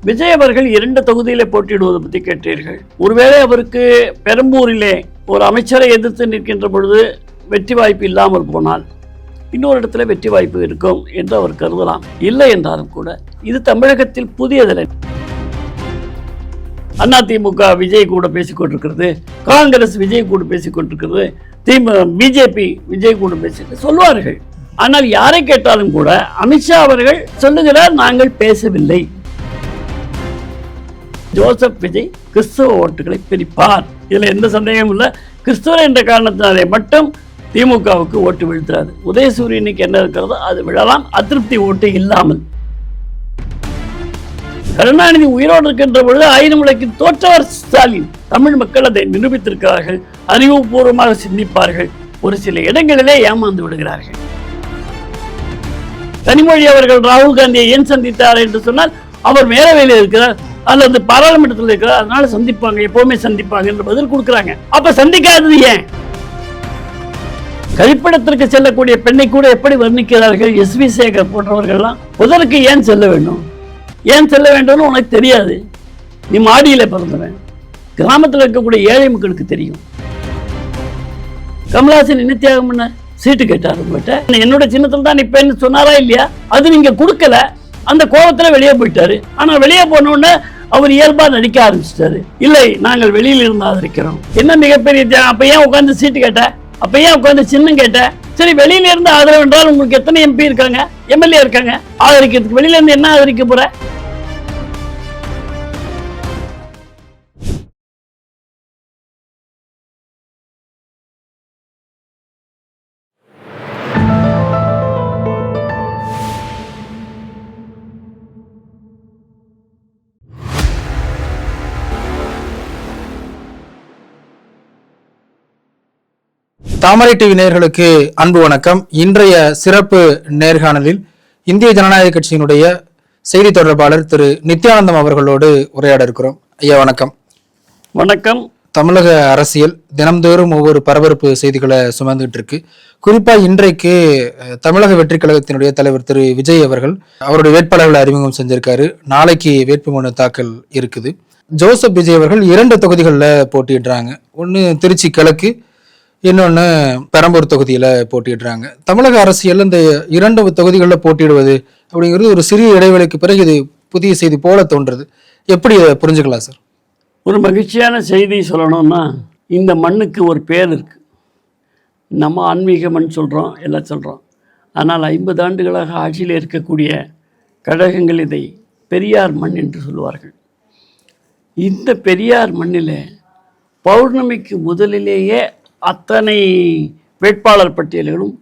விஜய் அவர்கள் 2 தொகுதியிலே போட்டியிடுவதை பற்றி கேட்டீர்கள். ஒருவேளை அவருக்கு பெரம்பூரிலே ஒரு அமைச்சரை எதிர்த்து நிற்கின்ற பொழுது வெற்றி வாய்ப்பு இல்லாமல் போனால் இன்னொரு இடத்துல வெற்றி வாய்ப்பு இருக்கும் என்று அவர் கருதலாம். இல்லை என்றாலும் கூட இது தமிழகத்தில் புதியதில்லை. அதிமுக விஜய் கூட பேசிக் கொண்டிருக்கிறது, காங்கிரஸ் விஜய் கூட பேசிக் கொண்டிருக்கிறது, பிஜேபி விஜய் கூட பேசிட்டு சொல்வார்கள். ஆனால் யாரை கேட்டாலும் கூட அமித்ஷா அவர்கள் சொல்லுகிறார், நாங்கள் பேசவில்லை. ஜோசப் விஜய் கிறிஸ்தவ ஓட்டுகளை பிரிப்பார், இதுல எந்த சந்தேகமும் இல்லை. கிறிஸ்தவர் என்ற காரணத்தினாலே மட்டும் திமுகவுக்கு ஓட்டு விழுத்துறாது. உதயசூரியனுக்கு என்ன இருக்கிறதோ அது விழலாம், அதிருப்தி ஓட்டு இல்லாமல். கருணாநிதி உயிரோடு இருக்கின்ற பொழுது 1000 விளக்கில் தோற்றவர் ஸ்டாலின். தமிழ் மக்கள் அதை நிரூபித்திருக்கிறார்கள். அறிவுபூர்வமாக சிந்திப்பார்கள். ஒரு சில இடங்களிலே ஏமாந்து விடுகிறார்கள். கனிமொழி அவர்கள் ராகுல் காந்தியை ஏன் சந்தித்தார் என்று சொன்னால், அவர் மேலவையில் இருக்கிறார் அல்லது பாராளுமன்றத்தில் இருக்கிறார், அதனால சந்திப்பாங்க, எப்பவுமே சந்திப்பாங்க என்று பதில் கொடுக்கிறாங்க. அப்ப சந்திக்காதது ஏன்? கழிப்பிடத்திற்கு செல்லக்கூடிய பெண்ணை கூட எப்படி வர்ணிக்கிறார்கள் எஸ்வி சேகர் போன்றவர்கள்லாம். புதருக்கு ஏன் செல்ல வேண்டும், ஏன் செல்ல வேண்டும்னு உனக்கு தெரியாது. நீ மாடியில பிறந்தவன். கிராமத்தில் இருக்கக்கூடிய ஏழை மக்களுக்கு தெரியும். கமலஹாசன் என்ன தியாகம் பண்ண சீட்டு கேட்டார் உங்கள்கிட்ட. என்னோட சின்னத்தில் தான் நிப்பேன்னு சொன்னாரா இல்லையா? அது நீங்க கொடுக்கல. அந்த கோபத்துல வெளியே போயிட்டாரு. ஆனா வெளியே போன உடனே அவர் இயல்பா நடிக்க ஆரம்பிச்சிட்டாரு. இல்லை, நாங்கள் வெளியில இருந்து ஆதரிக்கிறோம். என்ன மிகப்பெரிய தியாகம்? அப்ப ஏன் உட்காந்து சீட்டு கேட்ட? அப்ப ஏன் உட்காந்து சின்னம் கேட்ட? சரி, வெளியில இருந்து ஆதரவு என்றால் உங்களுக்கு எத்தனை எம்பி இருக்காங்க, எம்எல்ஏ இருக்காங்க ஆதரிக்கிறதுக்கு? வெளியில இருந்து என்ன ஆதரிக்க போற? தாமரை டிவி நேயர்களுக்கு அன்பு வணக்கம். இன்றைய சிறப்பு நேர்காணலில் இந்திய ஜனநாயக கட்சியினுடைய செய்தி தொடர்பாளர் திரு நித்யானந்தம் அவர்களோடு உரையாட இருக்கிறோம். ஐயா வணக்கம். வணக்கம். தமிழக அரசியல் தினம்தோறும் ஒவ்வொரு பரபரப்பு செய்திகளை சுமந்துட்டு இருக்கு. குறிப்பா இன்றைக்கு தமிழக வெற்றி கழகத்தினுடைய தலைவர் திரு விஜய் அவர்கள் அவருடைய வேட்பாளர்களை அறிமுகம் செஞ்சிருக்காரு. நாளைக்கு வேட்புமனு தாக்கல் இருக்குது. ஜோசப் விஜய் அவர்கள் 2 தொகுதிகளில் போட்டியிடுறாங்க. ஒன்று திருச்சி கிழக்கு, இன்னொன்று பெரம்பூர் தொகுதியில் போட்டிடுறாங்க. தமிழக அரசியல் இந்த 2 தொகுதிகளில் போட்டியிடுவது அப்படிங்கிறது ஒரு சிறிய இடைவெளிக்கு பிறகு இது புதிய செய்தி போல தோன்றுறது. எப்படி புரிஞ்சுக்கலாம் சார்? ஒரு மகிழ்ச்சியான செய்தி சொல்லணும்னா, இந்த மண்ணுக்கு ஒரு பேர் இருக்கு. நம்ம ஆன்மீக மண் சொல்கிறோம், எல்லாம் சொல்கிறோம். ஆனால் 50 ஆண்டுகளாக ஆட்சியில் இருக்கக்கூடிய கழகங்கள் இதை பெரியார் மண் என்று சொல்லுவார்கள். இந்த பெரியார் மண்ணில் பௌர்ணமிக்கு முதலிலேயே அத்தனை வேட்பாளர் பட்டியல்களும்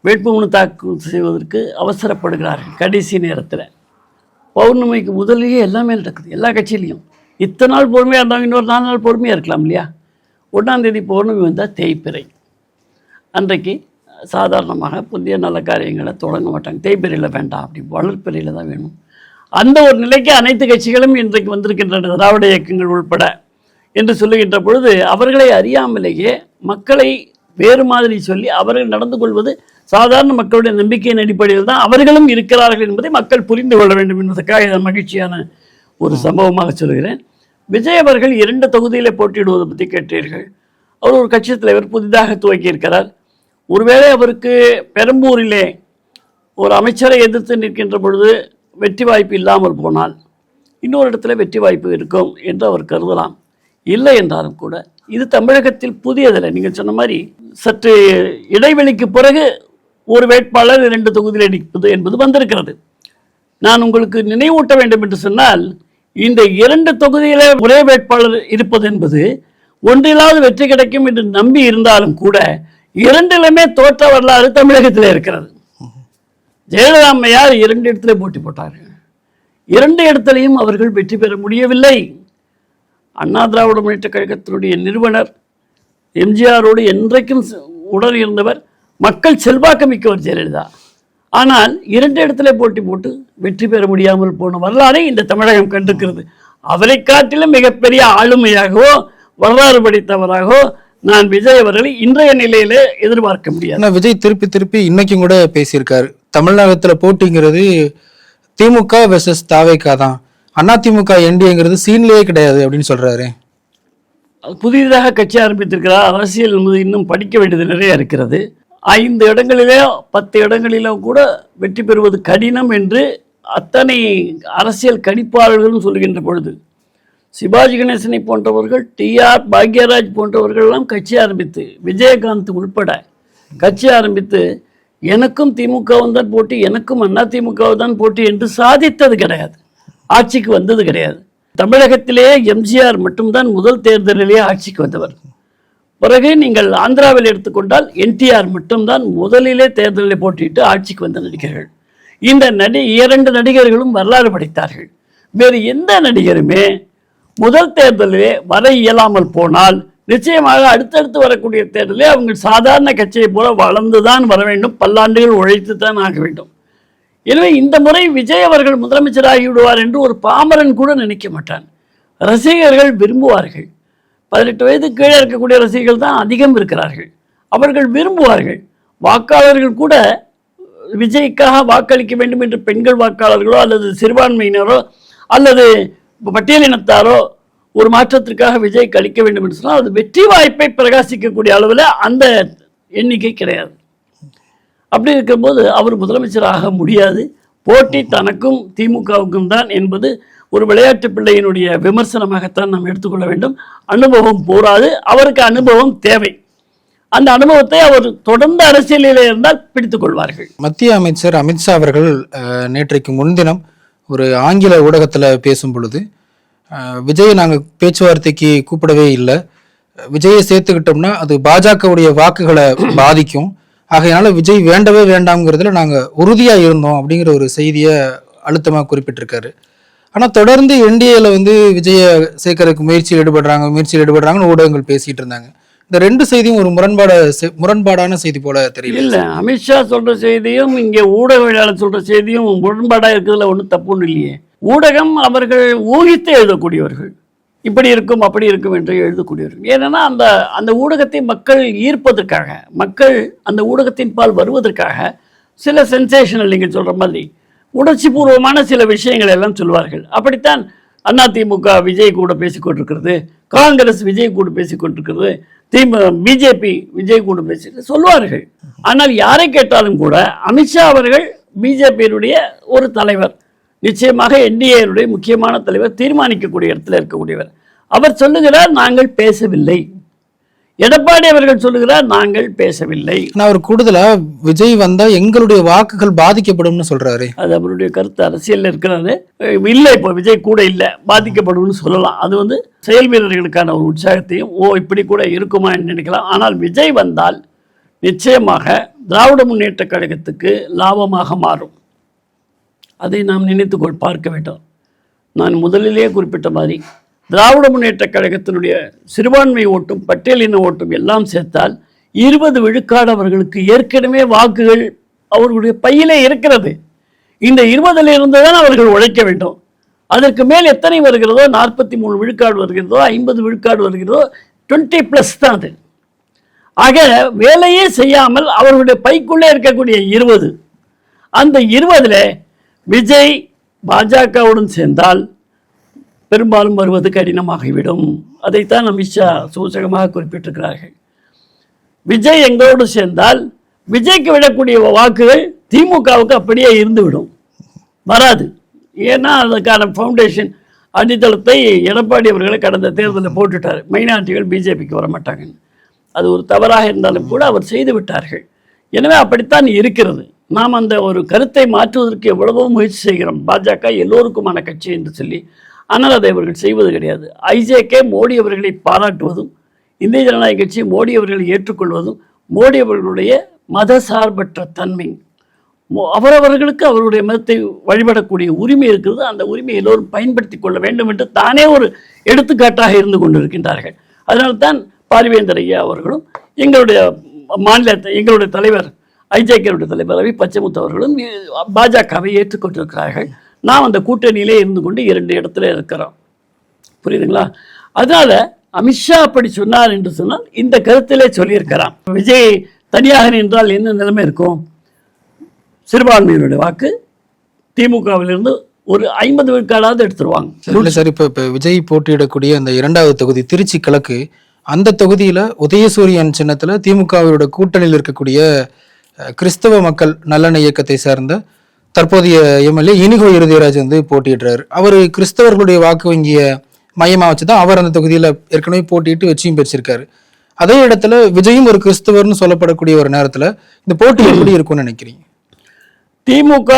வேட்புமனு தாக்கல் செய்வதற்கு அவசரப்படுகிறார்கள். கடைசி நேரத்தில் பௌர்ணமிக்கு முதலிலேயே எல்லாமே நடக்குது. எல்லா கட்சியிலையும் இத்தனை நாள் பொறுமையாக இருந்தாங்க, இன்னொரு 4 நாள் பொறுமையாக இருக்கலாம் இல்லையா? 1ஆம் தேதி பௌர்ணமி வந்தால் தேய்பிறை. அன்றைக்கு சாதாரணமாக புதிய நல்ல காரியங்களை தொடங்க மாட்டாங்க. தேய்பிறையில் வேண்டாம், அப்படி வளர்ப்பிறையில் தான் வேணும். அந்த ஒரு நிலைக்கு அனைத்து கட்சிகளும் இன்றைக்கு வந்திருக்கின்றன, திராவிட இயக்கங்கள் உள்பட என்று சொல்லுகின்ற பொழுது அவர்களை அறியாமலேயே மக்களை வேறு மாதிரி சொல்லி அவர்கள் நடந்து கொள்வது சாதாரண மக்களுடைய நம்பிக்கையின் அடிப்படையில் தான் அவர்களும் இருக்கிறார்கள் என்பதை மக்கள் புரிந்து கொள்ள வேண்டும் என்பதற்காக இதை மகிழ்ச்சியான ஒரு சம்பவமாக சொல்கிறேன். விஜய் அவர்கள் 2 தொகுதியிலே போட்டியிடுவதை பற்றி கேட்டீர்கள். அவர் ஒரு கட்சி தலைவர், புதிதாக துவக்கி இருக்கிறார். ஒருவேளை அவருக்கு பெரம்பூரிலே ஒரு அமைச்சரை எதிர்த்து நிற்கின்ற பொழுது வெற்றி வாய்ப்பு இல்லாமல் போனால் இன்னொரு இடத்துல வெற்றி வாய்ப்பு இருக்கும் என்று அவர் கருதலாம். இல்லை என்றாலும் கூட இது தமிழகத்தில் புதியதில்லை. நீங்கள் சொன்ன மாதிரி சற்று இடைவெளிக்கு பிறகு ஒரு வேட்பாளர் 2 தொகுதியில் நிற்பது என்பது வந்திருக்கிறது. நான் உங்களுக்கு நினைவூட்ட வேண்டும் என்று சொன்னால், இந்த 2 தொகுதியில ஒரே வேட்பாளர் இருப்பது என்பது ஒன்றிலாவது வெற்றி கிடைக்கும் என்று நம்பி இருந்தாலும் கூட 2லுமே தோற்ற வரலாறு தமிழகத்தில் இருக்கிறது. ஜெயலலிதா அம்மையார் 2 இடத்துல போட்டி போட்டார்கள். 2 இடத்திலையும் அவர்கள் வெற்றி பெற முடியவில்லை. அண்ணா திராவிட முன்னேற்ற கழகத்தினுடைய நிறுவனர் எம்ஜிஆரோடு என்றைக்கும் உடன் இருந்தவர், மக்கள் செல்வாக்கு மிக்கவர் ஜெயலலிதா. ஆனால் 2 இடத்துல போட்டி போட்டு வெற்றி பெற முடியாமல் போன வரலாறை இந்த தமிழகம் கண்டிருக்கிறது. அவரை காட்டிலும் மிகப்பெரிய ஆளுமையாகவோ வரலாறு படித்தவராகவோ நான் விஜய் அவர்களை இன்றைய நிலையில எதிர்பார்க்க முடியாது. விஜய் திருப்பி இன்னைக்கும் கூட பேசியிருக்காரு, தமிழகத்துல போட்டிங்கிறது திமுக வெர்சஸ் தாவேகா தான். அதிமுக என்டிஏங்கிறது சீன்லயே கிடையாது அப்படின்னு சொல்றாரு. புதிதாக கட்சி ஆரம்பித்திருக்கிறார். அரசியல் என்பது இன்னும் படிக்க வேண்டியது நிறைய இருக்கிறது. 5 இடங்களிலே 10 இடங்களிலோ கூட வெற்றி பெறுவது கடினம் என்று அத்தனை அரசியல் கணிப்பாளர்களும் சொல்கின்ற பொழுது, சிவாஜி கணேசனை போன்றவர்கள், டிஆர் பாக்யராஜ் போன்றவர்கள்லாம் கட்சி ஆரம்பித்து, விஜயகாந்த் உள்பட கட்சி ஆரம்பித்து எனக்கும் திமுகவும் தான் போட்டி, எனக்கும் அதிமுக தான் போட்டி என்று சாதித்தது கிடையாது, ஆட்சிக்கு வந்தது கிடையாது. தமிழகத்திலேயே எம்ஜிஆர் மட்டும்தான் முதல் தேர்தலிலேயே ஆட்சிக்கு வந்தவர். பிறகு நீங்கள் ஆந்திராவில் எடுத்துக்கொண்டால் என்டிஆர் மட்டும்தான் முதலிலே தேர்தலில் போட்டியிட்டு ஆட்சிக்கு வந்த நடிகர்கள். இந்த 2 நடிகர்களும் வரலாறு படைத்தார்கள். வேறு எந்த நடிகருமே முதல் தேர்தலிலே வர இயலாமல் போனால் நிச்சயமாக அடுத்தடுத்து வரக்கூடிய தேர்தலே அவங்க சாதாரண கட்சியை போல வளர்ந்துதான் வர வேண்டும், பல்லாண்டுகள் உழைத்து தான் ஆக வேண்டும். எனவே இந்த முறை விஜய் அவர்கள் முதலமைச்சராகி விடுவார் என்று ஒரு பாமரன் கூட நினைக்க மாட்டான். ரசிகர்கள் விரும்புவார்கள். 18 வயது கீழே இருக்கக்கூடிய ரசிகர்கள் தான் அதிகம் இருக்கிறார்கள். அவர்கள் விரும்புவார்கள். வாக்காளர்கள் கூட விஜய்க்காக வாக்களிக்க வேண்டும் என்று பெண்கள் வாக்காளர்களோ அல்லது சிறுபான்மையினரோ அல்லது பட்டியலினத்தாரோ ஒரு மாற்றத்திற்காக விஜய் அளிக்க வேண்டும் என்று சொன்னால் அது வெற்றி வாய்ப்பை பிரகாசிக்கக்கூடிய அளவில் அந்த எண்ணிக்கை கிடையாது. அப்படி இருக்கும்போது அவர் முதலமைச்சராக முடியாது. போட்டி தனக்கும் திமுகவுக்கும் தான் என்பது ஒரு விளையாட்டு பிள்ளையினுடைய விமர்சனமாகத்தான் நாம் எடுத்துக்கொள்ள வேண்டும். அனுபவம் போராது, அவருக்கு அனுபவம் தேவை. அந்த அனுபவத்தை அவர் தொடர்ந்து அரசியலில் இருந்தால் பிடித்துக் கொள்வார்கள். மத்திய அமைச்சர் அமித்ஷா அவர்கள் நேற்றைக்கு முன்தினம் ஒரு ஆங்கில ஊடகத்தில் பேசும் பொழுது, விஜயை நாங்கள் பேச்சுவார்த்தைக்கு கூப்பிடவே இல்லை, விஜயை சேர்த்துக்கிட்டோம்னா அது பாஜகவுடைய வாக்குகளை பாதிக்கும், ஆகையினால விஜய் வேண்டவே வேண்டாம்ங்கிறதுல நாங்கள் உறுதியாக இருந்தோம் அப்படிங்கிற ஒரு செய்தியை அழுத்தமாக குறிப்பிட்டிருக்காரு. ஆனால் தொடர்ந்து என்டிஏல விஜயை சேர்க்கறதுக்கு முயற்சியில் ஈடுபடுறாங்கன்னு ஊடகங்கள் பேசிட்டு இருந்தாங்க. இந்த 2 செய்தியும் ஒரு முரண்பாடான செய்தி போல தெரியல. இல்லை, அமித்ஷா சொல்ற செய்தியும் இங்கே ஊடகவியலாளர் சொல்ற செய்தியும் முரண்பாடாக இருக்கிறதுல ஒன்றும் தப்பு ஒன்றும் இல்லையே. ஊடகம் அவர்கள் ஊகித்து எழுதக்கூடியவர்கள், இப்படி இருக்கும் அப்படி இருக்கும் என்று எழுதக்கூடியவர்கள். ஏன்னா அந்த ஊடகத்தை மக்கள் ஈர்ப்பதற்காக, மக்கள் அந்த ஊடகத்தின் பால் வருவதற்காக சில சென்சேஷனல், நீங்கள் சொல்ற மாதிரி உணர்ச்சி பூர்வமான சில விஷயங்கள் எல்லாம் சொல்வார்கள். அப்படித்தான் அதிமுக விஜய் கூட பேசிக்கொண்டிருக்கிறது, காங்கிரஸ் விஜய் கூட பேசிக்கொண்டிருக்கிறது, பிஜேபி விஜய் கூட பேசி சொல்வார்கள். ஆனால் யாரை கேட்டாலும் கூட அமித்ஷா அவர்கள் பிஜேபியினுடைய ஒரு தலைவர், நிச்சயமாக என்டிஏனுடைய முக்கியமான தலைவர், தீர்மானிக்கக்கூடிய இடத்துல இருக்கக்கூடியவர். அவர் சொல்லுகிறார் நாங்கள் பேசவில்லை. எடப்பாடி அவர்கள் சொல்லுகிறார் நாங்கள் பேசவில்லை. அவர் கூடுதலா விஜய் வந்தா எங்களுடைய வாக்குகள் பாதிக்கப்படும் சொல்றாரு. அது அவருடைய கருத்து, அரசியல் இருக்கிறாரு. இல்லை, இப்போ விஜய் கூட இல்லை, பாதிக்கப்படும் சொல்லலாம். அது செயல் வீரர்களுக்கான ஒரு உற்சாகத்தையும் இப்படி கூட இருக்குமா என்று நினைக்கலாம். ஆனால் விஜய் வந்தால் நிச்சயமாக திராவிட முன்னேற்ற கழகத்துக்கு லாபமாக மாறும். அதை நாம் நினைத்துக்கொள் பார்க்க வேண்டும். நான் முதலிலேயே குறிப்பிட்ட மாதிரி திராவிட முன்னேற்ற கழகத்தினுடைய சிறுபான்மை ஓட்டும் பட்டியலின ஓட்டும் எல்லாம் சேர்த்தால் 20 விழுக்காடு அவர்களுக்கு ஏற்கனவே வாக்குகள் அவர்களுடைய பையிலே இருக்கிறது. இந்த 20 இருந்துதான் அவர்கள் உழைக்க வேண்டும். அதற்கு மேல் எத்தனை வருகிறதோ, 43 விழுக்காடு வருகிறதோ, 50 விழுக்காடு வருகிறதோ, 20+ தான் அது. ஆக வேலையே செய்யாமல் அவர்களுடைய பைக்குள்ளே இருக்கக்கூடிய 20, அந்த 20ல் விஜய் பாஜகவுடன் சேர்ந்தால் பெரும்பாலும் வருவது கடினமாகிவிடும். அதைத்தான் அமித்ஷா சூசகமாக குறிப்பிட்டிருக்கிறார்கள். விஜய் எங்களோடு சேர்ந்தால் விஜய்க்கு விடக்கூடிய வாக்குகள் திமுகவுக்கு அப்படியே இருந்துவிடும், வராது. ஏன்னா அதுக்கான ஃபவுண்டேஷன் அடித்தளத்தை எடப்பாடி அவர்களை கடந்த தேர்தலில் போட்டுட்டார். மைனாரிட்டிகள் பிஜேபிக்கு வரமாட்டாங்கன்னு. அது ஒரு தவறாக இருந்தாலும் கூட அவர் செய்து விட்டார்கள். எனவே அப்படித்தான் இருக்கிறது. நாம் அந்த ஒரு கருத்தை மாற்றுவதற்கு எவ்வளவோ முயற்சி செய்கிறோம். பாஜக எல்லோருக்குமான கட்சி என்று சொல்லி, ஆனால் அதை அவர்கள் செய்வது கிடையாது. ஐஜேகே மோடி அவர்களை பாராட்டுவதும், இந்திய ஜனநாயக கட்சி மோடி அவர்களை ஏற்றுக்கொள்வதும், மோடி அவர்களுடைய மத சார்பற்ற தன்மை, அவரவர்களுக்கு அவருடைய மதத்தை வழிபடக்கூடிய உரிமை இருக்கிறது. அந்த உரிமையை எல்லோரும் பயன்படுத்தி கொள்ள வேண்டும் என்று தானே ஒரு எடுத்துக்காட்டாக இருந்து கொண்டிருக்கின்றார்கள். அதனால்தான் பாரிவேந்தர் ஐயா அவர்களும் எங்களுடைய எங்களுடைய தலைவர் ஐஜேகேனுடைய தலைவர் ரவி பச்சைமுத்து அவர்களும் பாஜகவை ஏற்றுக்கொண்டிருக்கிறார்கள். நாம் அந்த கூட்டணியிலே இருந்து கொண்டு 2 இடத்துல இருக்கிறோம். புரியுதுங்களா? அதனால அமித்ஷா அப்படி சொன்னார் என்று சொன்னால் இந்த கருத்திலே சொல்லியிருக்கிறான். விஜய் தனியாக நின்றால் என்ன நிலைமை இருக்கும்? சிறுபான்மையினுடைய வாக்கு திமுகவிலிருந்து ஒரு 50 விழுக்காடாவது எடுத்துருவாங்க. இல்லை சார், இப்போ விஜய் போட்டியிடக்கூடிய அந்த 2வது தொகுதி திருச்சி கிழக்கு, அந்த தொகுதியில் உதயசூரியன் சின்னத்தில் திமுகவோட கூட்டணியில் இருக்கக்கூடிய கிறிஸ்தவ மக்கள் நல்லெண்ண இயக்கத்தை சார்ந்த தற்போதைய எம்எல்ஏ இனிகோ இறுதிராஜ் வந்து போட்டியிடுறாரு. அவர் கிறிஸ்தவர்களுடைய வாக்கு வங்கிய மையமாக வச்சு தான் அவர் அந்த தொகுதியில் ஏற்கனவே போட்டியிட்டு வெற்றியும் பெற்றிருக்காரு. அதே இடத்துல விஜயும் ஒரு கிறிஸ்தவர்னு சொல்லப்படக்கூடிய ஒரு நேரத்தில் இந்த போட்டி எப்படி இருக்கும்னு நினைக்கிறீங்க? திமுக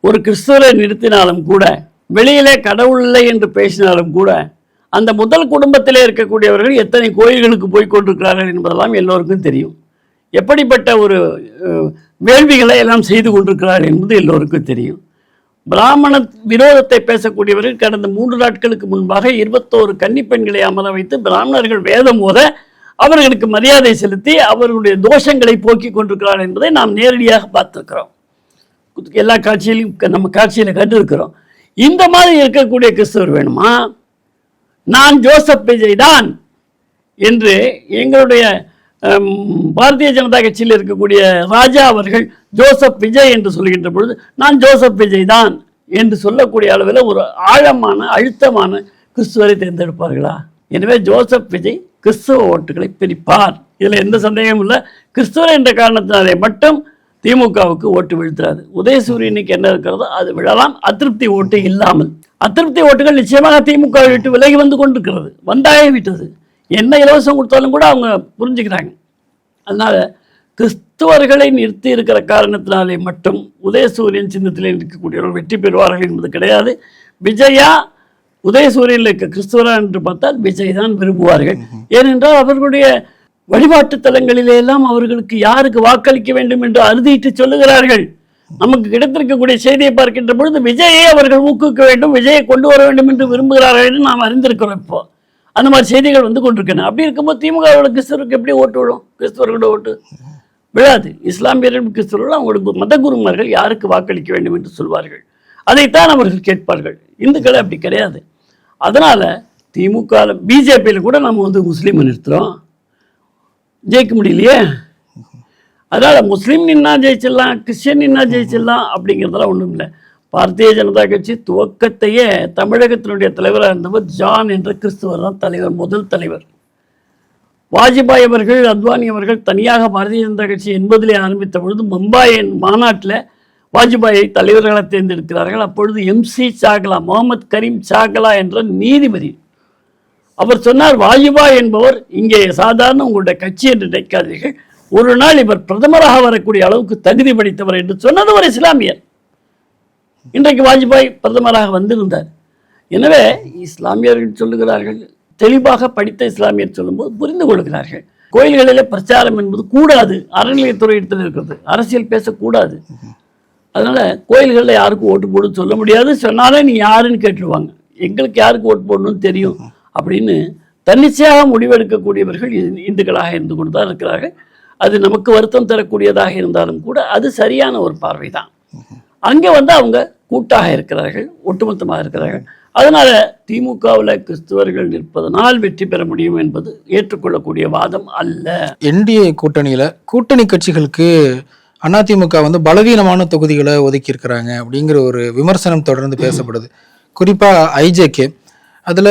ஒரு கிறிஸ்தவரை நிறுத்தினாலும் கூட, வெளியிலே கடவுள் இல்லை என்று பேசினாலும் கூட, அந்த முதல் குடும்பத்திலே இருக்கக்கூடியவர்கள் எத்தனை கோயில்களுக்கு போய் கொண்டிருக்கிறார்கள் என்பதெல்லாம் எல்லோருக்கும் தெரியும். எப்படிப்பட்ட ஒரு வேள்விகளை எல்லாம் செய்து கொண்டிருக்கிறார்கள் என்பது எல்லோருக்கும் தெரியும். பிராமண விரோதத்தை பேசக்கூடியவர்கள் கடந்த 3 நாட்களுக்கு முன்பாக 21 கன்னிப்பெண்களை அமர வைத்து பிராமணர்கள் வேதம் ஓத அவர்களுக்கு மரியாதை செலுத்தி அவர்களுடைய தோஷங்களை போக்கி கொண்டிருக்கிறார்கள் என்பதை நாம் நேரடியாக பார்த்திருக்கிறோம். எல்லா காட்சியிலும் நம்ம காட்சியில் கண்டிருக்கிறோம். இந்த மாதிரி இருக்கக்கூடிய கிறிஸ்தவர் வேணுமா? நான் ஜோசப் விஜய் தான் என்று எங்களுடைய பாரதிய ஜனதா கட்சியில் இருக்கக்கூடிய ராஜா அவர்கள் ஜோசப் விஜய் என்று சொல்கின்ற பொழுது நான் ஜோசப் விஜய் தான் என்று சொல்லக்கூடிய அளவில் ஒரு ஆழமான அழுத்தமான கிறிஸ்துவரை தேர்ந்தெடுப்பார்களா? எனவே ஜோசப் விஜய் கிறிஸ்தவ ஓட்டுகளை பிரிப்பார். இதில் எந்த சந்தேகமும் இல்லை. கிறிஸ்தவர் என்ற காரணத்தினாலே மட்டும் திமுகவுக்கு ஓட்டு வீழ்த்தாது. உதயசூரியனுக்கு என்ன இருக்கிறதோ அது விழலாம், அதிருப்தி ஓட்டு இல்லாமல். அதிருப்தி ஓட்டுகள் நிச்சயமாக திமுக விட்டு விலகி வந்து கொண்டிருக்கிறது, வந்தாகி விட்டது. என்ன இலவசம் கொடுத்தாலும் கூட அவங்க புரிஞ்சுக்கிறாங்க. அதனால் கிறிஸ்துவர்களை நிறுத்தி இருக்கிற காரணத்தினாலே மட்டும் உதயசூரியன் சின்னத்தில் இருக்கக்கூடியவர்கள் வெற்றி பெறுவார்கள் என்பது கிடையாது. விஜயா உதயசூரியனில் இருக்க கிறிஸ்துவரா என்று பார்த்தால் விஜய் தான் விரும்புவார்கள். ஏனென்றால் அவர்களுடைய வழிபாட்டு தலங்களிலே எல்லாம் அவர்களுக்கு யாருக்கு வாக்களிக்க வேண்டும் என்று அறுதிட்டு சொல்லுகிறார்கள். நமக்கு கிடைத்திருக்கக்கூடிய செய்தியை பார்க்கின்ற பொழுது விஜயை அவர்கள் ஊக்குவிக்க வேண்டும், விஜயை கொண்டு வர வேண்டும் என்று விரும்புகிறார்கள் என்று நாம் அறிந்திருக்கிறோம். இப்போ அந்த மாதிரி செய்திகள் வந்து கொண்டிருக்கின்றன. அப்படி இருக்கும்போது திமுகவோட கிறிஸ்தவருக்கு எப்படி ஓட்டு விடும்? கிறிஸ்தவர்களோட ஓட்டு விழாது. இஸ்லாமியர்கள் கிறிஸ்தவர்கள் அவங்களுக்கு மத குருமார்கள் யாருக்கு வாக்களிக்க வேண்டும் என்று சொல்வார்கள், அதைத்தான் அவர்கள் கேட்பார்கள். இந்துக்களை அப்படி கிடையாது. அதனால் திமுக பிஜேபியில் கூட நம்ம வந்து முஸ்லீமை நிறுத்துகிறோம், ஜெயிக்க முடியலையே. அதனால் முஸ்லீம் நின்னா ஜெயிச்சிடலாம், கிறிஸ்டியன் நின்னா ஜெயிச்சிடலாம் அப்படிங்கிறதெல்லாம் ஒன்றும் இல்லை. பாரதிய ஜனதா கட்சி துவக்கத்தையே தமிழகத்தினுடைய தலைவராக இருந்தவர் ஜான் என்ற கிறிஸ்துவர் தான் தலைவர், முதல் தலைவர். வாஜ்பாய் அவர்கள், அத்வானி அவர்கள் தனியாக பாரதிய ஜனதா கட்சி 80 ஆரம்பித்த பொழுது மும்பாய் மாநாட்டில் வாஜ்பாயை தலைவர்களை தேர்ந்தெடுக்கிறார்கள். அப்பொழுது MC சாகலா, முகமது கரீம் சாகலா என்ற நீதிபதி அவர் சொன்னார், வாஜ்பாய் என்பவர் இங்கே சாதாரண உங்களுடைய கட்சி என்று நினைக்காதீர்கள், ஒரு நாள் இவர் பிரதமராக வரக்கூடிய அளவுக்கு தகுதி படைத்தவர் என்று சொன்னது ஒரு இஸ்லாமியர். இன்றைக்கு வாஜ்பாய் பிரதமராக வந்திருந்தார். எனவே இஸ்லாமியர்கள் சொல்லுகிறார்கள், தெளிவாக படித்த இஸ்லாமியர் சொல்லும்போது புரிந்து கொள்கிறார்கள். கோயில்களில் பிரச்சாரம் என்பது கூடாது, அறநிலையத்துறை இடத்தில் இருக்கிறது, அரசியல் பேசக்கூடாது. அதனால் கோயில்களில் யாருக்கும் ஓட்டு போடுன்னு சொல்ல முடியாது. சொன்னாலே நீ யாருன்னு கேட்டுருவாங்க, எங்களுக்கு யாருக்கு ஓட்டு போடணும்னு தெரியும் அப்படின்னு தன்னிச்சையாக முடிவெடுக்கக்கூடியவர்கள் இந்துக்களாக இருந்து கொண்டு தான் இருக்கிறார்கள். அது நமக்கு வருத்தம் தரக்கூடியதாக இருந்தாலும் கூட அது சரியான ஒரு பார்வை தான். அங்கே வந்து அவங்க கூட்டாக இருக்கிறார்கள், ஒட்டுமொத்தமாக இருக்கிறார்கள். அதனால் திமுகவில் கிறிஸ்தவர்கள் நிற்பதனால் வெற்றி பெற முடியும் என்பது ஏற்றுக்கொள்ளக்கூடிய வாதம் அல்ல. NDA கூட்டணியில் கூட்டணி கட்சிகளுக்கு அதிமுக வந்து பலவீனமான தொகுதிகளை ஒதுக்கி இருக்கிறாங்க அப்படிங்கிற ஒரு விமர்சனம் தொடர்ந்து பேசப்படுது. குறிப்பாக IJK அதில்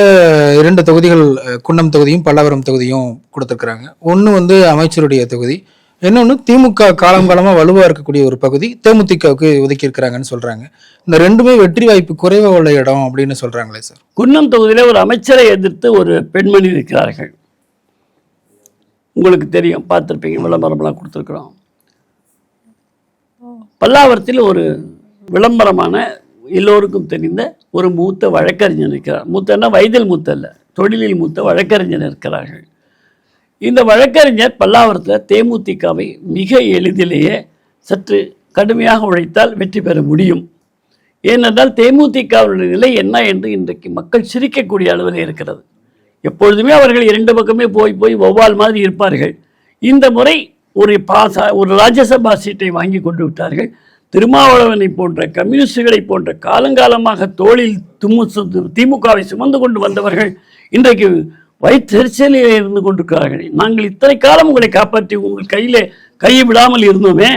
2 தொகுதிகள், குன்னம் தொகுதியும் பல்லாவரம் தொகுதியும் கொடுத்துருக்குறாங்க. ஒன்று வந்து அமைச்சருடைய தொகுதி, இன்னொன்று திமுக காலம் காலமாக வலுவாக இருக்கக்கூடிய ஒரு பகுதி தேமுதிகவுக்கு ஒதுக்கி இருக்கிறாங்கன்னு சொல்கிறாங்க. இந்த 2மே வெற்றி வாய்ப்பு குறைவாக உள்ள இடம் அப்படின்னு சொல்கிறாங்களே சார். குன்னம் தொகுதியில் ஒரு அமைச்சரை எதிர்த்து ஒரு பெண்மணி இருக்கிறார்கள், உங்களுக்கு தெரியும், பார்த்துருப்பீங்க, விளம்பரம்லாம் கொடுத்துருக்குறோம். பல்லாவரத்தில் ஒரு விளம்பரமான எல்லோருக்கும் தெரிந்த ஒரு மூத்த வழக்கறிஞர் இருக்கிறார். மூத்தன்னா வயதில் மூத்த அல்ல, தொழிலில் மூத்த வழக்கறிஞர் இருக்கிறார்கள். இந்த வழக்கறிஞர் பல்லாவரத்தில் தேமுதிகவை மிக எளிதிலேயே சற்று கடுமையாக உழைத்தால் வெற்றி பெற முடியும். ஏனென்றால் தேமுதிகவுடைய நிலை என்ன என்று இன்றைக்கு மக்கள் சிரிக்கக்கூடிய அளவில் இருக்கிறது. எப்பொழுதுமே அவர்கள் 2 பக்கமே போய் வௌவால் மாதிரி இருப்பார்கள். இந்த முறை ஒரு ராஜ்யசபா சீட்டை வாங்கி கொண்டு விட்டார்கள். திருமாவளவனை போன்ற கம்யூனிஸ்டுகளை போன்ற காலங்காலமாக தோளில் திமுகவை சுமந்து கொண்டு வந்தவர்கள் இன்றைக்கு வயிற்றெரிச்சலில் இருந்து கொண்டிருக்கிறார்கள். நாங்கள் இத்தனை காலம் உங்களை காப்பாற்றி உங்கள் கையை விடாமல் இருந்தோமே,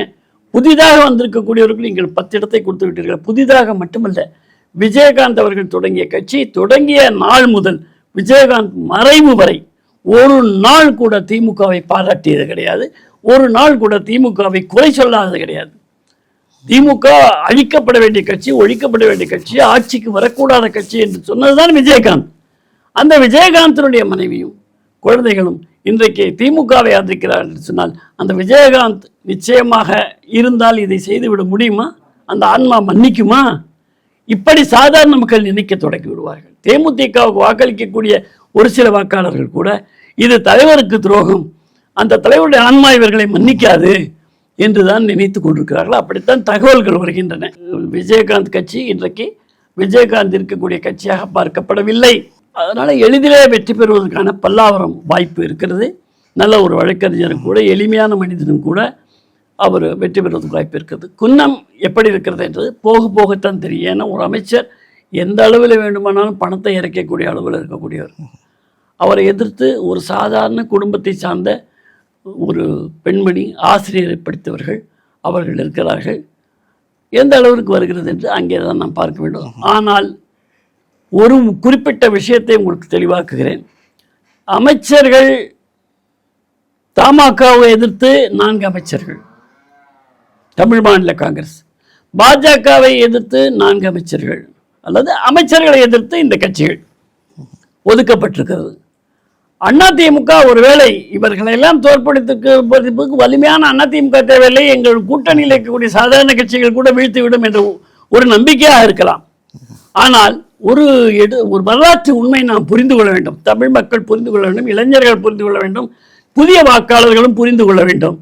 புதிதாக வந்திருக்கக்கூடியவர்கள் நீங்கள் 10 இடத்தை கொடுத்து விட்டீர்கள். புதிதாக மட்டுமல்ல, விஜயகாந்த் அவர்கள் தொடங்கிய கட்சி தொடங்கிய நாள் முதல் விஜயகாந்த் மறைவு வரை ஒரு நாள் கூட திமுகவை பாராட்டியது கிடையாது, ஒரு நாள் கூட திமுகவை குறை சொல்லாதது கிடையாது. திமுக அழிக்கப்பட வேண்டிய கட்சி, ஒழிக்கப்பட வேண்டிய கட்சி, ஆட்சிக்கு வரக்கூடாத கட்சி என்று சொன்னதுதான் விஜயகாந்த். அந்த விஜயகாந்தனுடைய மனைவியும் குழந்தைகளும் இன்றைக்கு திமுகவை ஆதரிக்கிறார் என்று சொன்னால் அந்த விஜயகாந்த் நிச்சயமாக இருந்தால் இதை செய்துவிட முடியுமா? அந்த ஆன்மா மன்னிக்குமா? இப்படி சாதாரண மக்கள் நினைக்க தொடங்கி விடுவார்கள். தேமுதிகவுக்கு வாக்களிக்கக்கூடிய ஒரு சில வாக்காளர்கள் கூட இது தலைவருக்கு துரோகம், அந்த தலைவருடைய ஆன்மா இவர்களை மன்னிக்காது என்றுதான் நினைத்து கொண்டிருக்கிறார்கள். அப்படித்தான் தகவல்கள் வருகின்றன. விஜயகாந்த் கட்சி இன்றைக்கு விஜயகாந்த் இருக்கக்கூடிய கட்சியாக பார்க்கப்படவில்லை. அதனால எளிதிலே வெற்றி பெறுவதற்கான பல்லாவரம் வாய்ப்பு இருக்கிறது. நல்ல ஒரு வழக்கறிஞரும் கூட, எளிமையான மனிதனும் கூட அவர் வெற்றி பெறுவதற்கு வாய்ப்பு இருக்கிறது. குன்னம் எப்படி இருக்கிறது என்றது போக போகத்தான் தெரியும். ஏன்னா ஒரு அமைச்சர் எந்த அளவில் வேண்டுமானாலும் பணத்தை இறக்கக்கூடிய அளவில் இருக்கக்கூடியவர். அவரை எதிர்த்து ஒரு சாதாரண குடும்பத்தை சார்ந்த ஒரு பெண்மணி, ஆசிரியரை படித்தவர்கள் அவர்கள் இருக்கிறார்கள். எந்த அளவிற்கு வருகிறது என்று அங்கே தான் நாம் பார்க்க வேண்டும். ஆனால் ஒரு குறிப்பிட்ட விஷயத்தை உங்களுக்கு தெளிவாக்குகிறேன். அமைச்சர்கள் தமாகவை எதிர்த்து 4 அமைச்சர்கள், தமிழ் மாநில காங்கிரஸ் பாஜகவை எதிர்த்து 4 அமைச்சர்கள் அல்லது அமைச்சர்களை எதிர்த்து இந்த கட்சிகள் ஒதுக்கப்பட்டிருக்கிறது. அதிமுக ஒருவேளை இவர்களெல்லாம் தோற்படுத்துக்கு வலிமையான அதிமுக தேவையில்லை, எங்கள் கூட்டணியில் இருக்கக்கூடிய சாதாரண கட்சிகள் கூட வீழ்த்திவிடும் என்ற ஒரு நம்பிக்கையாக இருக்கலாம். ஆனால் ஒரு வரலாற்று உண்மை நாம் புரிந்து கொள்ள வேண்டும். தமிழ் மக்கள் புரிந்து கொள்ள வேண்டும், இளைஞர்கள் புரிந்து கொள்ள வேண்டும், புதிய வாக்காளர்களும் புரிந்து கொள்ள வேண்டும்.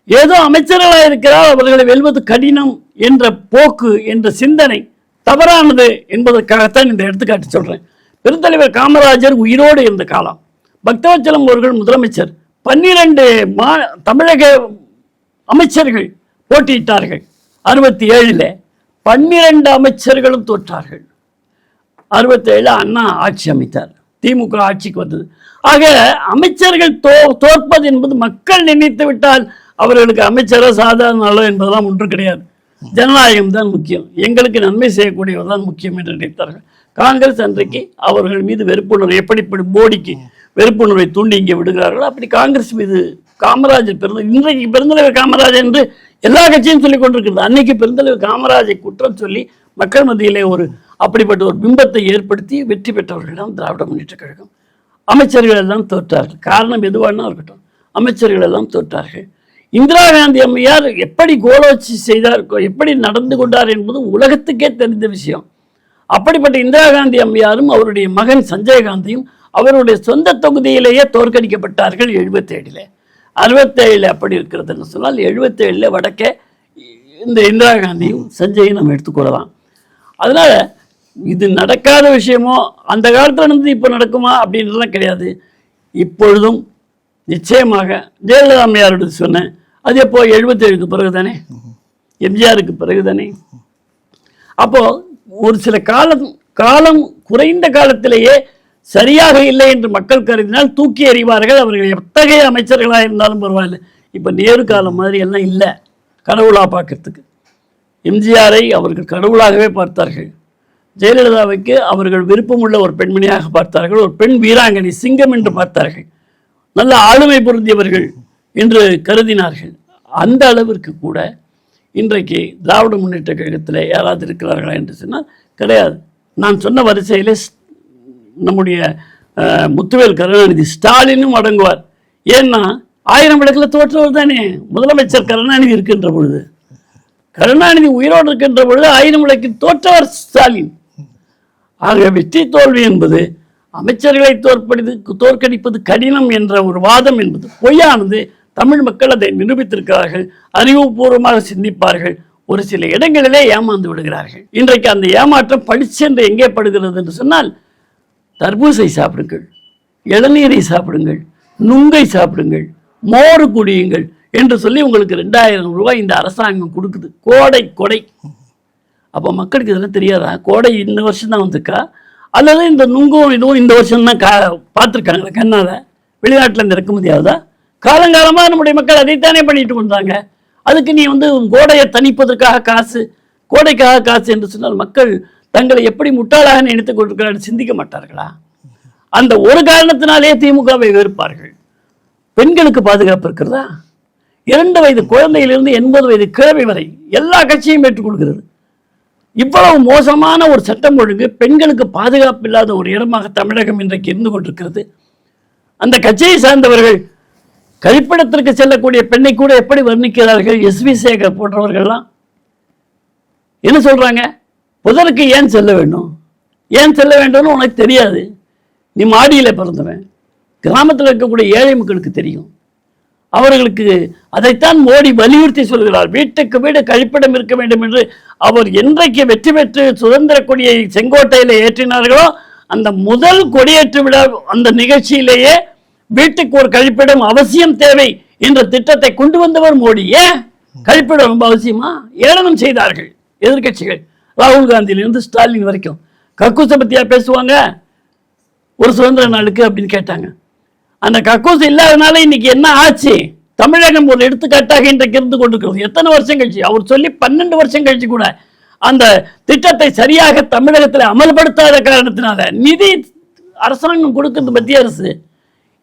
ஏதோ அமைச்சர்களாக இருக்கிறார், அவர்களை வெல்வது கடினம் என்ற போக்கு, என்ற சிந்தனை தவறானது என்பதற்காகத்தான் இந்த எடுத்துக்காட்டு சொல்றேன். பெருந்தலைவர் காமராஜர் உயிரோடு இருந்த காலம், பக்தவச்சலம் அவர்கள் முதலமைச்சர், 12 தமிழக அமைச்சர்கள் போட்டியிட்டார்கள். 67 12 அமைச்சர்களும் தோற்றார்கள். 67 அண்ணா ஆட்சி அமைத்தார், திமுக ஆட்சிக்கு வந்தது. ஆக அமைச்சர்கள் தோற்பது என்பது மக்கள் நினைத்து விட்டால் அவர்களுக்கு அமைச்சரோ சாதாரண ஆளோ என்பதெல்லாம் ஒன்று கிடையாது. ஜனநாயகம் தான் முக்கியம், எங்களுக்கு நன்மை செய்யக்கூடியவர் தான் முக்கியம் என்று நினைத்தார்கள். காங்கிரஸ் அன்றைக்கு அவர்கள் மீது வெறுப்புணர்வு, எப்படி மோடிக்கு வெறுப்புணர்வை தூண்டி இங்கே விடுகிறார்கள், அப்படி காங்கிரஸ் மீது காமராஜர் இன்றைக்கு பெருந்தலைவர் காமராஜர் என்று எல்லா கட்சியும் சொல்லிக் கொண்டிருக்கிறது. அன்னைக்கு பெருந்தலைவர் காமராஜை குற்றம் சொல்லி மக்கள் மத்தியிலே அப்படிப்பட்ட ஒரு பிம்பத்தை ஏற்படுத்தி வெற்றி பெற்றவர்கள் திராவிட முன்னேற்ற கழகம். அமைச்சர்கள் எல்லாம் தோற்றார்கள். காரணம் எதுவானா இருக்கட்டும், அமைச்சர்கள் எல்லாம் தோற்றார்கள். இந்திரா காந்தி அம்மையார் எப்படி கோலோச்சி செய்தார், எப்படி நடந்து கொண்டார் என்பது உலகத்துக்கே தெரிந்த விஷயம். அப்படிப்பட்ட இந்திரா காந்தி அம்மையாரும் அவருடைய மகன் சஞ்சய் காந்தியும் அவருடைய சொந்த தொகுதியிலேயே தோற்கடிக்கப்பட்டார்கள் 77. 67 அப்படி இருக்கிறது என்று சொன்னால் 77 வடக்கே இந்த இந்திரா காந்தியும் சஞ்சயும் நம்ம எடுத்துக்கொள்ளலாம். அதனால இது நடக்காத விஷயமோ, அந்த காலத்தில் நடந்து இப்போ நடக்குமா அப்படின்றதுலாம் கிடையாது. இப்பொழுதும் நிச்சயமாக ஜெயலலிதா அம்மையாரோட சொன்னேன், அது எப்போ 77க்கு பிறகு தானே, எம்ஜிஆருக்கு பிறகு தானே. அப்போ ஒரு சில காலம் குறைந்த காலத்திலேயே சரியாக இல்லை என்று மக்கள் கருதினால் தூக்கி எறிவார்கள். அவர்கள் எத்தகைய அமைச்சர்களாக இருந்தாலும் பரவாயில்லை. இப்போ நேரு காலம் மாதிரி எல்லாம் இல்லை கடவுளாக பார்க்கறதுக்கு. எம்ஜிஆரை அவர்கள் கடவுளாகவே பார்த்தார்கள். ஜெயலலிதாவுக்கு அவர்கள் விருப்பமுள்ள ஒரு பெண்மணியாக பார்த்தார்கள், ஒரு பெண் வீராங்கனை, சிங்கம் என்று பார்த்தார்கள், நல்ல ஆளுமை பொருந்தியவர்கள் என்று கருதினார்கள். அந்த அளவிற்கு கூட இன்றைக்கு திராவிட முன்னேற்ற கழகத்தில் யாராவது இருக்கிறார்களா என்று சொன்னால் கிடையாது. நான் சொன்ன வரிசையில் நம்முடைய முத்துவேல் கருணாநிதி, ஸ்டாலினும் அடங்குவார். ஏன்னா 1000 விளக்கில் தோற்றவர் தானே முதலமைச்சர் கருணாநிதி இருக்கின்ற பொழுது, கருணாநிதி உயிரோடு இருக்கின்ற பொழுது 1000 விளக்கில் தோற்றவர் ஸ்டாலின். ஆக வெற்றி தோல்வி என்பது அமைச்சர்களை தோற்கடிப்பது கடினம் என்ற ஒரு வாதம் என்பது பொய்யானது. தமிழ் மக்கள் அதை நிரூபித்திருக்கிறார்கள். அறிவுபூர்வமாக சிந்திப்பார்கள். ஒரு சில இடங்களிலே ஏமாந்து விடுகிறார்கள். இன்றைக்கு அந்த ஏமாற்றம் படிச்சென்று எங்கே படுகிறது என்று சொன்னால், தர்பூசை சாப்பிடுங்கள், இளநீரை சாப்பிடுங்கள், நுங்கை சாப்பிடுங்கள், மோறு குடியுங்கள் என்று சொல்லி உங்களுக்கு 2000 ரூபாய் இந்த அரசாங்கம் கொடுக்குது. கொடை. அப்போ மக்களுக்கு இதெல்லாம் தெரியாதா? கோடை இந்த வருஷம் தான் வந்திருக்கா, அல்லது இந்த நுங்கும் இதுவும் இந்த வருஷம் தான் பார்த்துருக்காங்களா கண்ணால்? வெளிநாட்டில் இருந்து இறக்குமதி ஆகுதா? காலங்காலமாக நம்முடைய மக்கள் அதைத்தானே பண்ணிட்டு வந்தாங்க. அதுக்கு நீ கோடையை தணிப்பதற்காக காசு, கோடைக்காக காசு என்று சொன்னால் மக்கள் தங்களை எப்படி முட்டாளாக நினைத்துக் கொண்டிருக்கிறார்கள் சிந்திக்க மாட்டார்களா? அந்த ஒரு காரணத்தினாலே திமுகவை வெறுப்பார்கள். பெண்களுக்கு பாதுகாப்பு இருக்கிறதா? 2 வயது குழந்தையிலிருந்து 80 வயது கிழமை வரை எல்லா கட்சியும் ஏற்றுக்கொள்கிறது. இவ்வளவு மோசமான ஒரு சட்டம் ஒழுங்கு, பெண்களுக்கு பாதுகாப்பு இல்லாத ஒரு இடமாக தமிழகம் இன்றைக்கு இருந்து கொண்டிருக்கிறது. அந்த கட்சியை சார்ந்தவர்கள் கழிப்பிடத்திற்கு செல்லக்கூடிய பெண்ணை கூட எப்படி வர்ணிக்கிறார்கள்? எஸ்வி சேகர் போன்றவர்கள்லாம் என்ன சொல்றாங்க? புதருக்கு ஏன் செல்ல வேண்டும்? ஏன் செல்ல வேண்டும்னு உனக்கு தெரியாது. நீ மாடியில் பிறந்தவன். கிராமத்தில் இருக்கக்கூடிய ஏழை மக்களுக்கு தெரியும். அவர்களுக்கு அதைத்தான் மோடி வலியுறுத்தி சொல்கிறார். வீட்டுக்கு வீடு கழிப்பிடம் இருக்க வேண்டும் என்று அவர் என்றைக்கு வெற்றி பெற்று சுதந்திர கொடியை செங்கோட்டையில் ஏற்றினார்களோ அந்த முதல் கொடியேற்று விழா அந்த நிகழ்ச்சியிலேயே வீட்டுக்கு ஒரு கழிப்பிடம் அவசியம் தேவை என்ற திட்டத்தை கொண்டு வந்தவர் மோடி. ஏன் கழிப்பிடம் ரொம்ப அவசியமா? ஏளனம் செய்தார்கள் எதிர்கட்சிகள். ராகுல் காந்தியிலிருந்து ஸ்டாலின் வரைக்கும் கக்கூசை பத்தியா பேசுவாங்க ஒரு சுதந்திர நாளுக்கு அப்படின்னு கேட்டாங்க. அந்த கக்கூஸ் இல்லாதனால இன்னைக்கு என்ன ஆச்சு? தமிழகம் ஒரு எடுத்துக்காட்டாக இன்றைக்கு இருந்து கொண்டிருக்கிறது. எத்தனை வருஷம் கழிச்சு? அவர் சொல்லி 12 வருஷம் கழிச்சு கூட அந்த திட்டத்தை சரியாக தமிழகத்தில் அமல்படுத்தாத காரணத்தினால நிதி அரசாங்கம் கொடுக்கிறது மத்திய அரசு.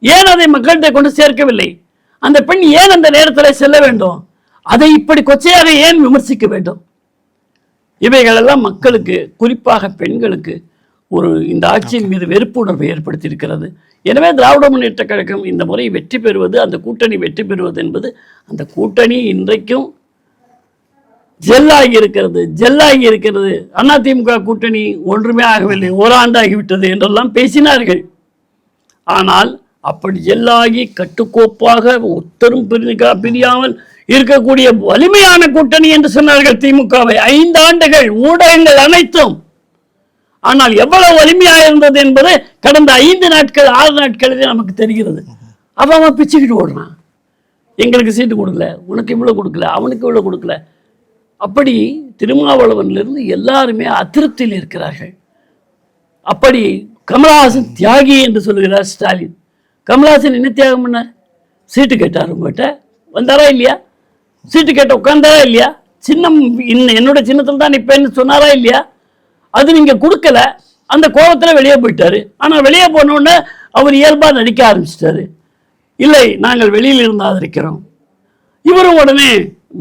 ஏன் அதை மக்கள்கிட்ட கொண்டு சேர்க்கவில்லை? அந்த பெண் ஏன் அந்த நேரத்தில் செல்ல வேண்டும்? அதை இப்படி கொச்சையாக ஏன் விமர்சிக்க வேண்டும்? இவைகளெல்லாம் மக்களுக்கு, குறிப்பாக பெண்களுக்கு ஒரு இந்த ஆட்சியின் மீது வெறுப்புணர்வை ஏற்படுத்தி இருக்கிறது. எனவே திராவிட முன்னேற்ற கழகம் இந்த முறை வெற்றி பெறுவது, அந்த கூட்டணி வெற்றி பெறுவது என்பது, அந்த கூட்டணி இன்றைக்கும் ஜெல்லாகி இருக்கிறது. அதிமுக கூட்டணி ஒன்றுமே ஆகவில்லை, ஓராண்டாகிவிட்டது என்றெல்லாம் பேசினார்கள். ஆனால் அப்படி ஜெல்லாகி கட்டுக்கோப்பாக ஒத்தரும் பிரியாமல் இருக்கக்கூடிய வலிமையான கூட்டணி என்று சொன்னார்கள் திமுகவை. 5 ஆண்டுகள் ஊடகங்கள் அனைத்தும். ஆனால் எவ்வளவு வலிமையாக இருந்தது என்பது கடந்த 5 நாட்கள் 6 நாட்களிலே நமக்கு தெரிகிறது. அவன் பிச்சுக்கிட்டு ஓடுறான். எங்களுக்கு சீட்டு கொடுக்கல, உனக்கு இவ்வளவு கொடுக்கல, அவனுக்கு இவ்வளவு கொடுக்கல. அப்படி திருமாவளவனிலிருந்து எல்லாருமே அதிருப்தியில் இருக்கிறார்கள். அப்படி கமலஹாசன் தியாகி என்று சொல்லுகிறார் ஸ்டாலின். கமலஹாசன் என்ன தியாகம் பண்ணார்? சீட்டு கேட்டார். உங்கள்கிட்ட வந்தாரா இல்லையா? சீட்டு கேட்ட உட்கார்ந்தாரா இல்லையா? சின்னம் என்னோட சின்னத்தில் தான் நிற்பேன்னு சொன்னாரா இல்லையா? அது நீங்க கொடுக்கல. அந்த கோபத்தில் வெளியே போயிட்டாரு. ஆனால் வெளியே போனோடனே அவர் இயல்பா நடிக்க ஆரம்பிச்சிட்டாரு. இல்லை, நாங்கள் வெளியில் இருந்து ஆதரிக்கிறோம். இவரும் உடனே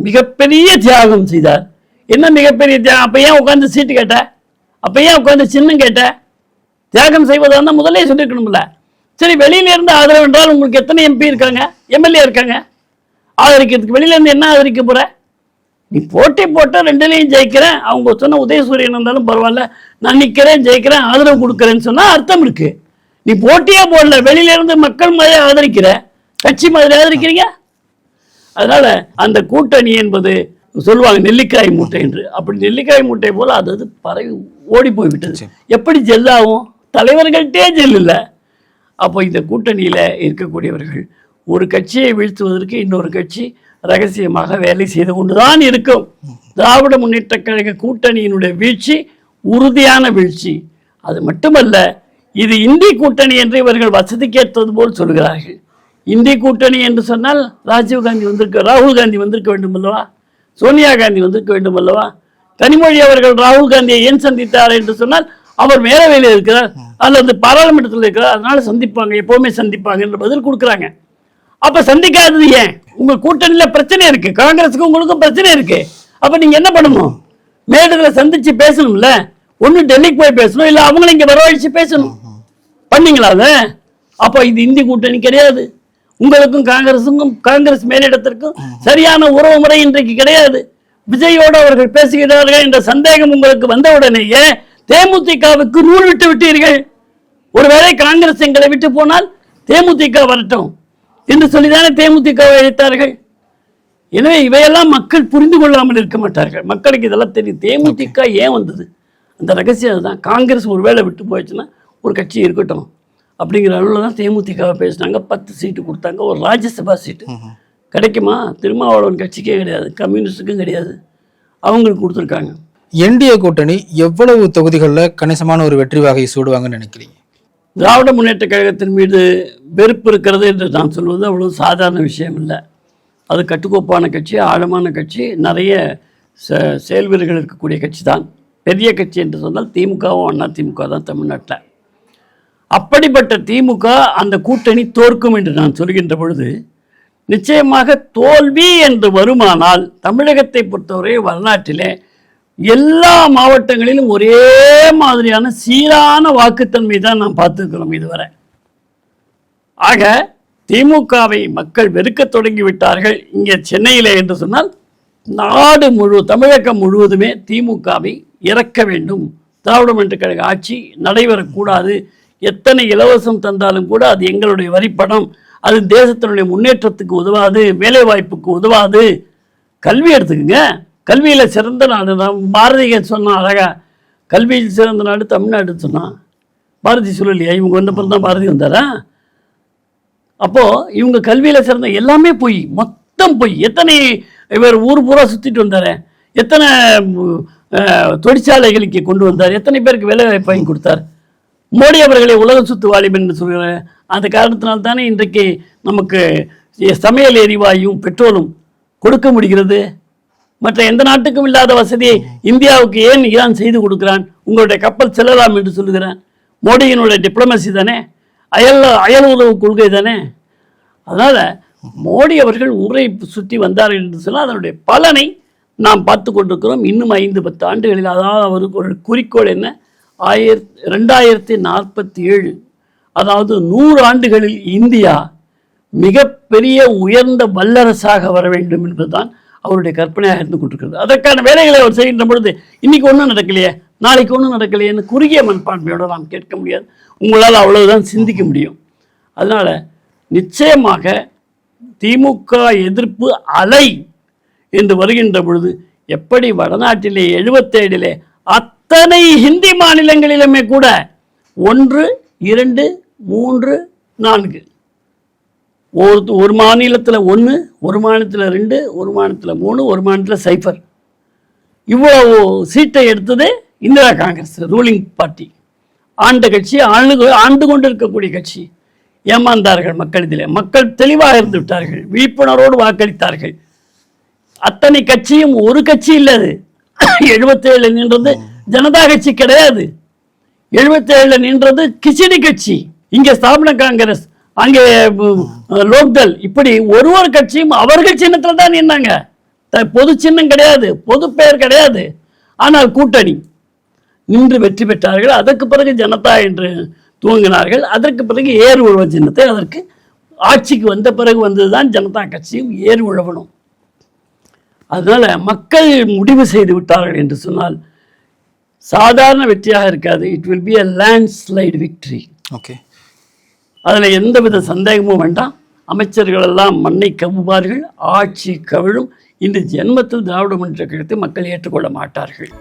மிகப்பெரிய தியாகம் செய்தார். என்ன மிகப்பெரிய தியாகம்? அப்ப ஏன் உட்காந்து சீட்டு கேட்ட? அப்ப ஏன் உட்காந்து சின்னம் கேட்ட? தியாகம் செய்வதா இருந்தால் முதலே சொல்லிருக்கணும்ல. சரி, வெளியில இருந்து ஆதரவு என்றால் உங்களுக்கு எத்தனை எம்பி இருக்காங்க, எம்எல்ஏ இருக்காங்க? ஆதரிக்கிறதுக்கு வெளியில இருந்து என்ன ஆதரிக்க போற? நீ போட்டி போட்ட 2லையும் ஜெயிக்கிறேன், அவங்க சொன்ன உதயசூரியன் இருந்தாலும் பரவாயில்ல, நான் நிற்கிறேன், ஜெயிக்கிறேன், ஆதரவு கொடுக்குறேன்னு சொன்னா அர்த்தம் இருக்கு. நீ போட்டியே போடல, வெளியில இருந்து மக்கள் மாதிரி ஆதரிக்கிற, கட்சி மாதிரி ஆதரிக்கிறீங்க. அதனால அந்த கூட்டணி என்பது சொல்லுவாங்க நெல்லிக்காய் மூட்டை என்று. அப்படி நெல்லிக்காய் மூட்டை போல அது பரவி ஓடி போய்விட்டது. எப்படி ஜெல்லாகும்? தலைவர்கள்ட்டே ஜெல் இல்லை. அப்போ இந்த கூட்டணியில இருக்கக்கூடியவர்கள் ஒரு கட்சியை வீழ்த்துவதற்கு இன்னொரு கட்சி ரகசியமாக வேலை செய்து கொண்டுதான் இருக்கும். திராவிட முன்னேற்ற கழக கூட்டணியினுடைய வீழ்ச்சி உறுதியான வீழ்ச்சி. அது மட்டுமல்ல, இது இந்தி கூட்டணி என்று இவர்கள் வசதிக்கேற்றது போல் சொல்கிறார்கள். இந்தி கூட்டணி என்று சொன்னால் ராஜீவ் காந்தி ராகுல் காந்தி வந்திருக்க வேண்டும் அல்லவா? சோனியா காந்தி வந்திருக்க வேண்டும் அல்லவா? கனிமொழி அவர்கள் ராகுல் காந்தியை ஏன் சந்தித்தார் என்று சொன்னால் அவர் மேலவையில் இருக்கிறார் அல்லது பாராளுமன்றத்தில் இருக்கிறார், அதனால சந்திப்பாங்க, எப்பவுமே சந்திப்பாங்க என்று பதில் கொடுக்குறாங்க. அப்ப சந்திக்காதது ஏன்? உங்க கூட்டணியில பிரச்சனை இருக்கு, காங்கிரஸுக்கு உங்களுக்கும் பிரச்சனை இருக்கு. அப்ப நீங்க என்ன பண்ணணும்? மேடத்துல சந்திச்சு பேசணும்ல. ஒண்ணு டெல்லிக்கு போய் பேசணும், இல்ல அவங்களை இங்க வரவழைச்சு பேசணும். பண்ணீங்களா? அப்ப இது இந்தி கூட்டணி கிடையாது. உங்களுக்கும் காங்கிரசுக்கும், காங்கிரஸ் மேலிடத்திற்கும் சரியான உறவு முறை இன்றைக்கு கிடையாது. விஜயோடு அவர்கள் பேசுகிறார்கள் என்ற சந்தேகம் உங்களுக்கு வந்தவுடனேயே தேமுதிகவுக்கு நூல் விட்டு விட்டீர்கள். ஒருவேளை காங்கிரஸ் எங்களை விட்டு போனால் தேமுதிக வரட்டும் என்று சொல்லிதானே தேமுதிகவை அழைத்தார்கள். எனவே இவையெல்லாம் மக்கள் புரிந்து கொள்ளாமல் இருக்க மாட்டார்கள். மக்களுக்கு இதெல்லாம் தெரியும். தேமுதிக ஏன் வந்தது? அந்த ரகசியம் அதுதான். காங்கிரஸ் ஒருவேளை விட்டு போயிடுச்சுன்னா ஒரு கட்சி இருக்கட்டும் அப்படிங்கிற அளவில் தான் தேமுதிகவை பேசினாங்க. 10 சீட்டு கொடுத்தாங்க. ஒரு ராஜ்யசபா சீட்டு கிடைக்குமா? திருமாவளவன் கட்சிக்கே கிடையாது, கம்யூனிஸ்டுக்கும் கிடையாது, அவங்களுக்கு கொடுத்துருக்காங்க. என்டிஏ கூட்டணி எவ்வளவு தொகுதிகளில் கணிசமான ஒரு வெற்றி வாகை சூடுவாங்கன்னு நினைக்கிறீங்க? திராவிட முன்னேற்ற கழகத்தின் மீது வெறுப்பு இருக்கிறது என்று நான் சொல்வது அவ்வளவு சாதாரண விஷயம் இல்லை. அது கட்டுக்கோப்பான கட்சி, ஆழமான கட்சி, நிறைய செயல் வீரர்கள் இருக்கக்கூடிய கட்சி தான். பெரிய கட்சி என்று சொன்னால் திமுகவும் அண்ணா திமுக தான் தமிழ்நாட்டில். அப்படிப்பட்ட திமுக அந்த கூட்டணி தோற்கும் என்று நான் சொல்கின்ற பொழுது நிச்சயமாக தோல்வி என்று வருமானால் தமிழகத்தை பொறுத்தவரை வரலாற்றிலே எல்லா மாவட்டங்களிலும் ஒரே மாதிரியான சீரான வாக்குத்தன்மை தான் நாம் பார்த்துக்கிறோம் இதுவரை. ஆக திமுகவை மக்கள் வெறுக்க தொடங்கிவிட்டார்கள் இங்கே சென்னையில் என்று சொன்னால் நாடு தமிழகம் முழுவதுமே திமுகவை இறக்க வேண்டும், திராவிட முன்னேற்றக் கழக ஆட்சி நடைபெறக்கூடாது, எத்தனை இலவசம் தந்தாலும் கூட அது எங்களுடைய வரிப்பணம், அது தேசத்தினுடைய முன்னேற்றத்துக்கு உதவாது, வேலைவாய்ப்புக்கு உதவாது. கல்வி எடுத்துக்கங்க, கல்வியில் சிறந்த நாடு. பாரதிய சொன்னான் அழகா, கல்வியில் சிறந்த நாடு தமிழ்நாடு சொன்னான். பாரதி சொல்லலையா? இவங்க வந்தப்பறம் தான் பாரதி வந்தாரா? அப்போது இவங்க கல்வியில் சிறந்த எல்லாமே பொய், மொத்தம் பொய். எத்தனை இவர் ஊர் பூரா சுற்றிட்டு வந்தார், எத்தனை தொழிற்சாலைகளுக்கு கொண்டு வந்தார், எத்தனை பேருக்கு வேலை வாய்ப்பு வாங்கி கொடுத்தார். மோடி அவர்களை உலக சுத்து வாலிபன் என்று சொல்கிறார். அந்த காரணத்தினால்தானே இன்றைக்கு நமக்கு சமையல் எரிவாயும் பெட்ரோலும் கொடுக்க முடிகிறது. மற்ற எந்த நாட்டுக்கும் இல்லாத வசதியை இந்தியாவுக்கு ஏன் ஈரான் செய்து கொடுக்கிறான்? உங்களுடைய கப்பல் செல்லலாம் என்று சொல்லுகிறான். மோடியினுடைய டிப்ளமசி தானே, அயல் உறவு கொள்கை தானே. அதனால் மோடி அவர்கள் ஊரை சுற்றி வந்தார்கள் என்று சொன்னால் அதனுடைய பலனை நாம் பார்த்து கொண்டிருக்கிறோம். இன்னும் 5-10 ஆண்டுகளில், அதாவது அவருக்கு ஒரு குறிக்கோள் என்ன, 2047, அதாவது 100 ஆண்டுகளில் இந்தியா மிகப்பெரிய உயர்ந்த வல்லரசாக வர வேண்டும் என்பதுதான் அவருடைய கற்பனையாக இருந்து கொண்டிருக்கிறது. அதற்கான வேலைகளை அவர் செய்கின்ற பொழுது இன்னைக்கு ஒன்றும் நடக்கலையே, நாளைக்கு ஒன்றும் நடக்கலையேன்னு குறுகிய மனப்பான்மையோடு நாம் கேட்க முடியாது. உங்களால் அவ்வளவுதான் சிந்திக்க முடியும். அதனால் நிச்சயமாக திமுக எதிர்ப்பு அலை என்று வருகின்ற பொழுது எப்படி வடநாட்டிலே 77 அத்தனை ஹிந்தி மாநிலங்களிலுமே கூட 1, 2, 3, 4 ஒரு மாநிலத்தில் 1, ஒரு மாநிலத்தில் 2, ஒரு மாநிலத்தில் 3, ஒரு மாநிலத்தில் 0 இவ்வளவு சீட்டை எடுத்தது இந்திரா காங்கிரஸ் ரூலிங் பார்ட்டி. ஆண்ட கட்சி, ஆண்டு கொண்டு இருக்கக்கூடிய கட்சி. ஏமாந்தார்கள் மக்கள். இதில் மக்கள் தெளிவாக இருந்து விட்டார்கள், விழிப்புணர்வோடு வாக்களித்தார்கள். அத்தனை கட்சியும் ஒரு கட்சி இல்லது. 77 நின்றது ஜனதா கட்சி கிடையாது, 77 நின்றது கிச்சடி கட்சி. இங்கே ஸ்தாபன காங்கிரஸ், அங்கே லோக்தள், இப்படி ஒரு கட்சியும் அவர்கள் சின்னத்தில் தான் நின்னாங்க. பொது சின்னம் கிடையாது, பொது பெயர் கிடையாது. ஆனால் கூட்டணி நின்று வெற்றி பெற்றார்கள். அதற்கு பிறகு ஜனதா என்று துவங்கினார்கள். அதற்கு பிறகு ஏர் உழவ சின்னத்தை, அதற்கு ஆட்சிக்கு வந்த பிறகு வந்ததுதான் ஜனதா கட்சியும் ஏர் உழவனும். அதனால மக்கள் முடிவு செய்து விட்டார்கள் என்று சொன்னால் சாதாரண வெற்றியாக இருக்காது. It will be a landslide victory. Okay, அதில் எந்தவித சந்தேகமும் வேண்டாம். அமைச்சர்கள் எல்லாம் மண்ணை கவ்வுவார்கள், ஆட்சி கவிழும். இந்த ஜென்மத்தில் திராவிட முன்னேற்றக் கழகத்தை மக்கள் ஏற்றுக்கொள்ள மாட்டார்கள்.